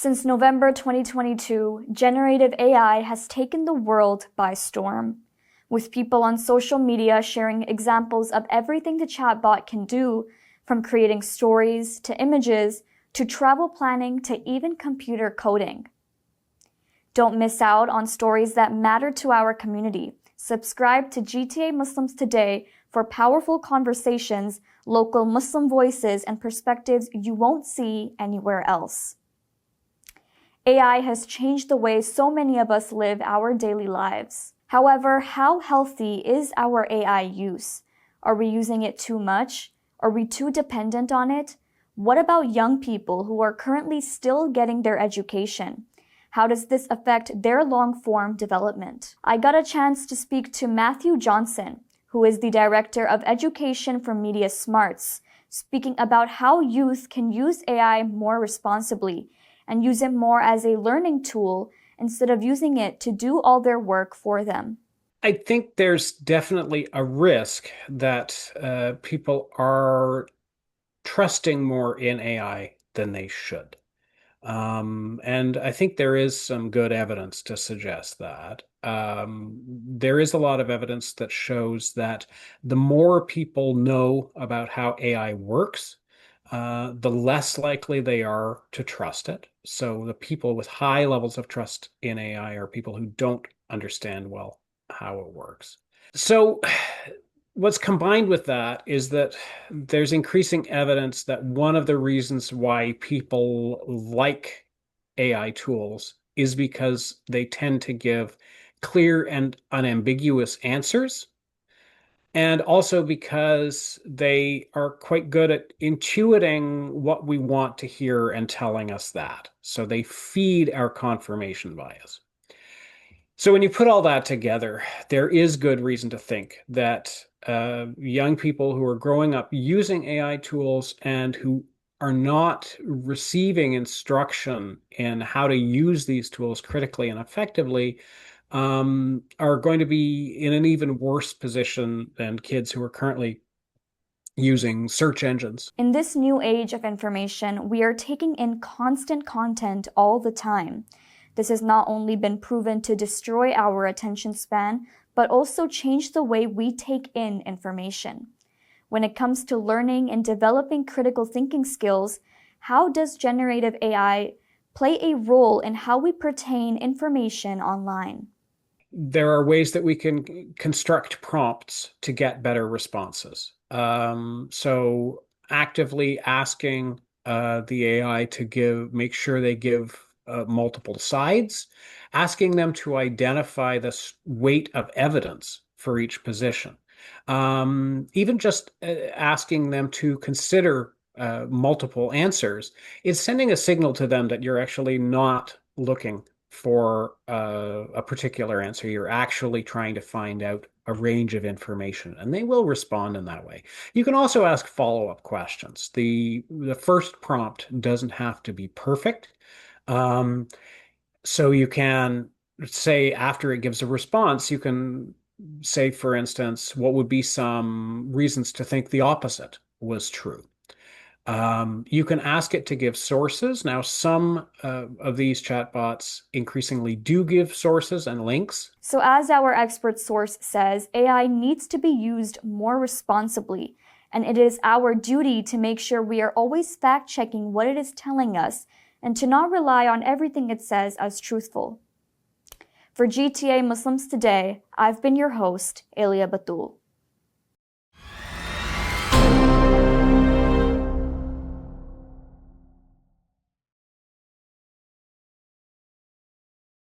Since November 2022, generative AI has taken the world by storm, with people on social media sharing examples of everything the chatbot can do, from creating stories to images to travel planning to even computer coding. Don't miss out on stories that matter to our community. Subscribe to GTA Muslims Today for powerful conversations, local Muslim voices, and perspectives you won't see anywhere else. AI has changed the way so many of us live our daily lives. However, how healthy is our AI use? Are we using it too much? Are we too dependent on it? What about young people who are currently still getting their education? How does this affect their long-form development? I got a chance to speak to Matthew Johnson, who is the Director of Education for Media Smarts, speaking about how youth can use AI more responsibly and use it more as a learning tool instead of using it to do all their work for them. I think there's definitely a risk that people are trusting more in AI than they should. And I think there is some good evidence to suggest that. There is a lot of evidence that shows that the more people know about how AI works, the less likely they are to trust it. So the people with high levels of trust in AI are people who don't understand well how it works. So what's combined with that is that there's increasing evidence that one of the reasons why people like AI tools is because they tend to give clear and unambiguous answers, and also because they are quite good at intuiting what we want to hear and telling us that. So they feed our confirmation bias. So when you put all that together, there is good reason to think that young people who are growing up using AI tools and who are not receiving instruction in how to use these tools critically and effectively are going to be in an even worse position than kids who are currently using search engines. In this new age of information, we are taking in constant content all the time. This has not only been proven to destroy our attention span, but also change the way we take in information. When it comes to learning and developing critical thinking skills, how does generative AI play a role in how we pertain information online? There are ways that we can construct prompts to get better responses. So actively asking the AI to make sure they give multiple sides, asking them to identify the weight of evidence for each position. Even just asking them to consider multiple answers is sending a signal to them that you're actually not looking for a particular answer. You're actually trying to find out a range of information, and they will respond in that way. You can also ask follow-up questions. The first prompt doesn't have to be perfect. So you can say, after it gives a response, you can say, for instance, what would be some reasons to think the opposite was true? You can ask it to give sources. Now, some of these chatbots increasingly do give sources and links. So as our expert source says, AI needs to be used more responsibly, and it is our duty to make sure we are always fact-checking what it is telling us and to not rely on everything it says as truthful. For GTA Muslims Today, I've been your host, Elia Batul.